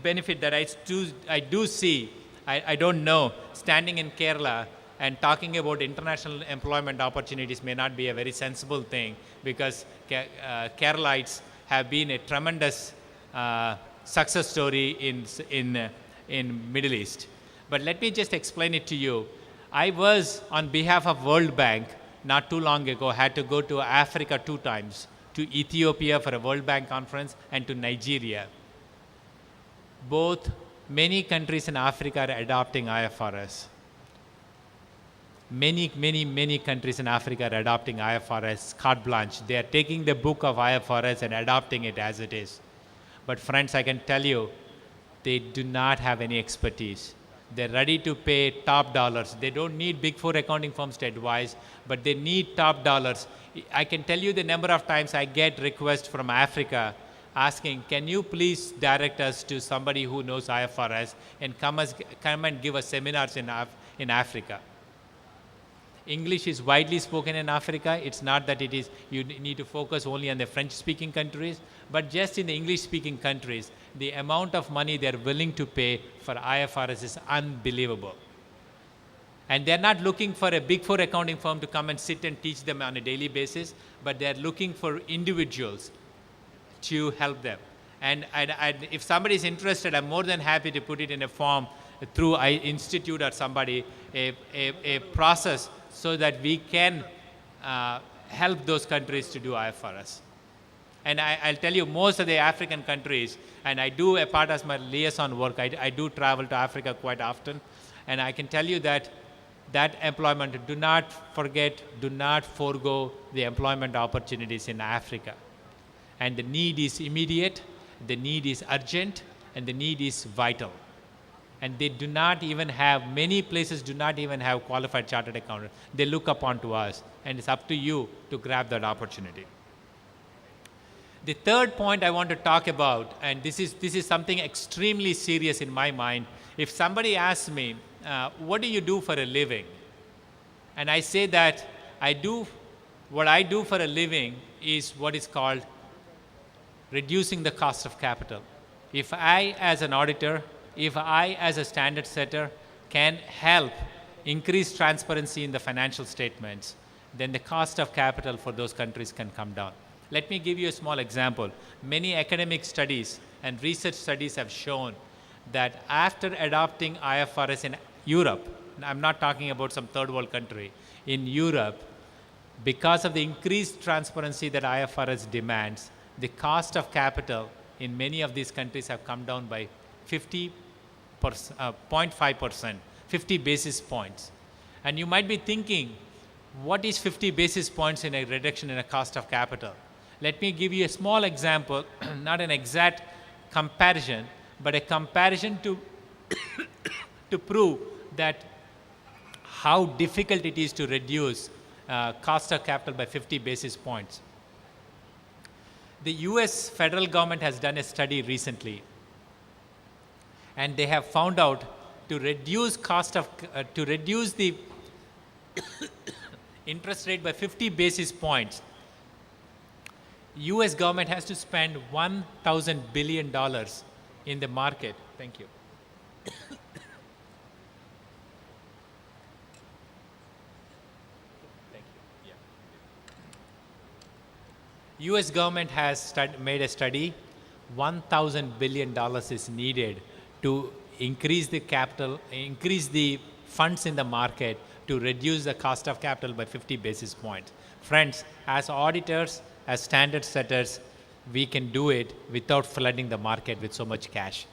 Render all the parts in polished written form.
benefit that I do see, I don't know, standing in Kerala and talking about international employment opportunities may not be a very sensible thing, because Keralites have been a tremendous success story in Middle East. But let me just explain it to you. I was, on behalf of World Bank, not too long ago, had to go to Africa 2 times, to Ethiopia for a World Bank conference and to Nigeria. Many countries in Africa are adopting IFRS. Many countries in Africa are adopting IFRS carte blanche. They are taking the book of IFRS and adopting it as it is. But friends, I can tell you, they do not have any expertise. They're ready to pay top dollars. They don't need big four accounting firms to advise, but they need top dollars. I can tell you the number of times I get requests from Africa asking, can you please direct us to somebody who knows IFRS and come and give us seminars in Africa. English is widely spoken in Africa. It's not that you need to focus only on the French-speaking countries, but just in the English-speaking countries, the amount of money they're willing to pay for IFRS is unbelievable. And they're not looking for a big four accounting firm to come and sit and teach them on a daily basis, but they're looking for individuals to help them. And if somebody is interested, I'm more than happy to put it in a form through institute or somebody, a process so that we can help those countries to do IFRS. And I'll tell you, most of the African countries, and I do, a part of my liaison work, I do travel to Africa quite often, and I can tell you that employment, do not forego the employment opportunities in Africa. And the need is immediate, the need is urgent, and the need is vital. And they do not even have, many places do not even have qualified chartered accountants. They look upon to us, and it's up to you to grab that opportunity. The third point I want to talk about, and this is something extremely serious in my mind. If somebody asks me, what do you do for a living? And I say that what I do for a living is what is called reducing the cost of capital. If I, as an auditor, if I, as a standard setter, can help increase transparency in the financial statements, then the cost of capital for those countries can come down. Let me give you a small example. Many academic studies and research studies have shown that after adopting IFRS in Europe, I'm not talking about some third world country, in Europe, because of the increased transparency that IFRS demands, the cost of capital in many of these countries have come down by 0.5%, 50 basis points. And you might be thinking, what is 50 basis points in a reduction in a cost of capital? Let me give you a small example, not an exact comparison, but a comparison to prove that how difficult it is to reduce cost of capital by 50 basis points. The US federal government has done a study recently, and they have found out to reduce the interest rate by 50 basis points, US government has to spend $1,000 billion in the market. Thank you. US government has made a study, $1,000 billion is needed to increase the capital, increase the funds in the market to reduce the cost of capital by 50 basis points. Friends, as auditors, as standard setters, we can do it without flooding the market with so much cash.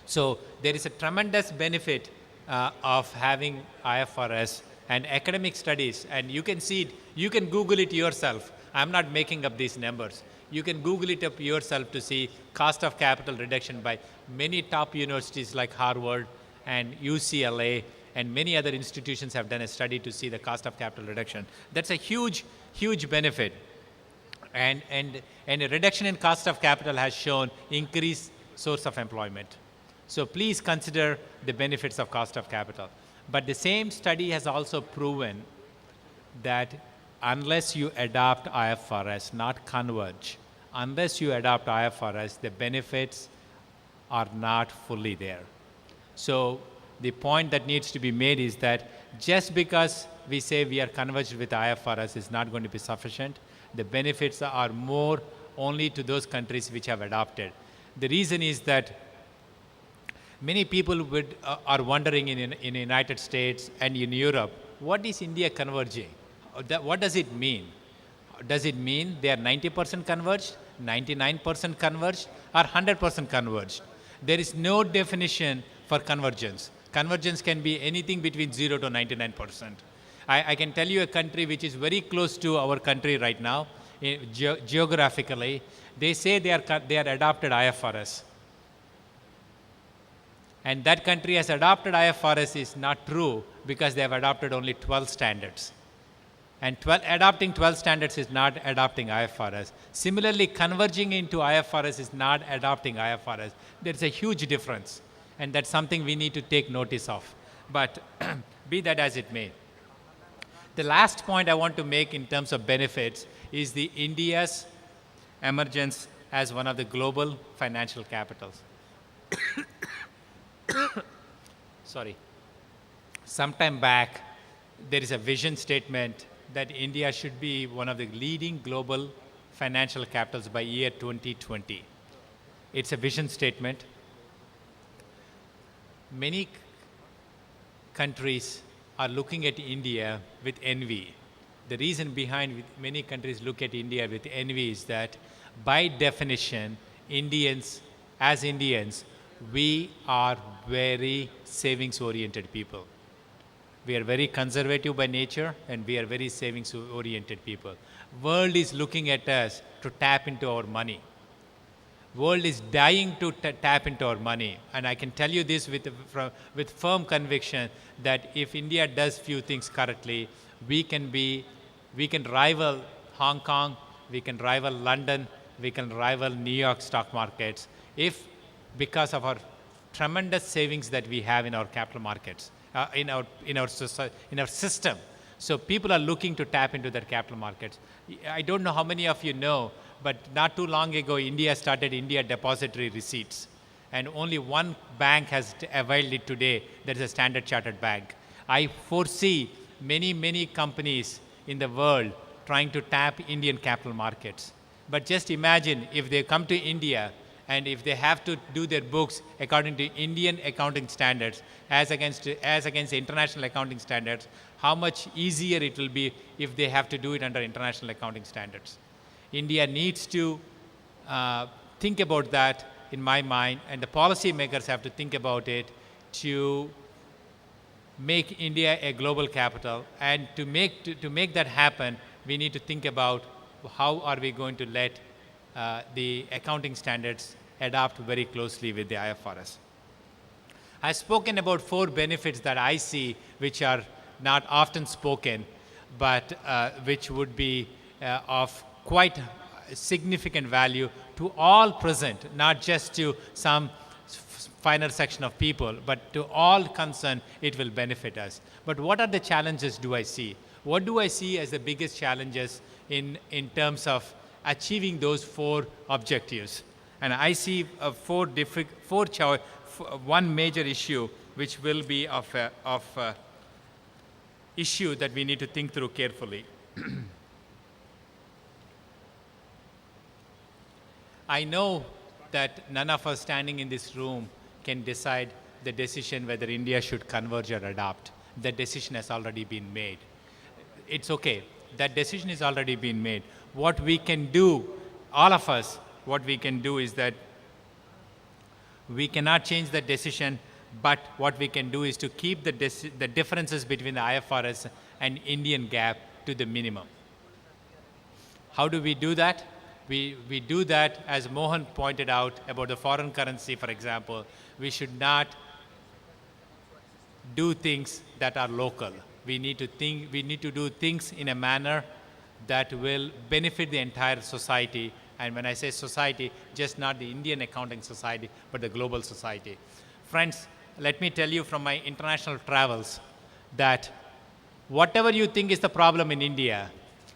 So there is a tremendous benefit of having IFRS and academic studies, and you can see it, you can Google it yourself. I'm not making up these numbers. You can Google it up yourself to see cost of capital reduction by many top universities like Harvard and UCLA, and many other institutions have done a study to see the cost of capital reduction. That's a huge, huge benefit. And a reduction in cost of capital has shown increased source of employment. So please consider the benefits of cost of capital. But the same study has also proven that unless you adopt IFRS, not converge, unless you adopt IFRS, the benefits are not fully there. So the point that needs to be made is that just because we say we are converged with IFRS is not going to be sufficient. The benefits are more only to those countries which have adopted. The reason is that many people are wondering in the United States and in Europe, what is India converging? What does it mean? Does it mean they are 90% converged, 99% converged, or 100% converged? There is no definition for convergence. Convergence can be anything between 0 to 99%. I can tell you a country which is very close to our country right now, geographically. They say they are adopted IFRS. And that country has adopted IFRS is not true because they have adopted only 12 standards. And adopting 12 standards is not adopting IFRS. Similarly, converging into IFRS is not adopting IFRS. There's a huge difference. And that's something we need to take notice of. But be that as it may. The last point I want to make in terms of benefits is the India's emergence as one of the global financial capitals. Sorry. Sometime back, there is a vision statement that India should be one of the leading global financial capitals by year 2020. It's a vision statement. Many countries are looking at India with envy. The reason behind many countries look at India with envy is that by definition, Indians, we are very savings-oriented people. We are very conservative by nature, and we are very savings-oriented people. World is looking at us to tap into our money. World is dying to tap into our money. And I can tell you this with firm conviction that if India does few things correctly, we can rival Hong Kong, we can rival London, we can rival New York stock markets if because of our tremendous savings that we have in our capital markets, in our system. So people are looking to tap into their capital markets. I don't know how many of you know, but not too long ago, India started India Depository Receipts. And only one bank has availed it today. That is a Standard Chartered Bank. I foresee many companies in the world trying to tap Indian capital markets. But just imagine if they come to India and if they have to do their books according to Indian accounting standards as against international accounting standards, how much easier it will be if they have to do it under international accounting standards. India needs to think about that, in my mind, and the policymakers have to think about it to make India a global capital. And to make that happen, we need to think about how are we going to let the accounting standards adapt very closely with the IFRS. I've spoken about 4 benefits that I see, which are not often spoken, but which would be of quite significant value to all present, not just to some finer section of people, but to all concerned, it will benefit us. But what are the challenges do I see? What do I see as the biggest challenges in terms of achieving those 4 objectives? And I see one major issue which will be of issue that we need to think through carefully. I know that none of us standing in this room can decide the decision whether India should converge or adopt. The decision has already been made. It's okay. That decision has already been made. What we can do, all of us, what we can do is that we cannot change the decision, but what we can do is to keep the differences between the IFRS and Indian GAAP to the minimum. How do we do that? We do that, as Mohan pointed out about the foreign currency, for example. We should not do things that are local. We need to do things in a manner that will benefit the entire society. And when I say society, just not the Indian accounting society, but the global society. Friends, let me tell you from my international travels that whatever you think is the problem in India,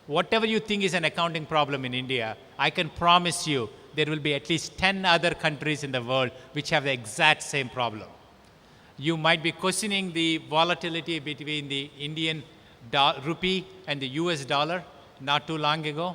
whatever you think is an accounting problem in India, I can promise you there will be at least 10 other countries in the world which have the exact same problem. You might be questioning the volatility between the Indian rupee and the US dollar not too long ago.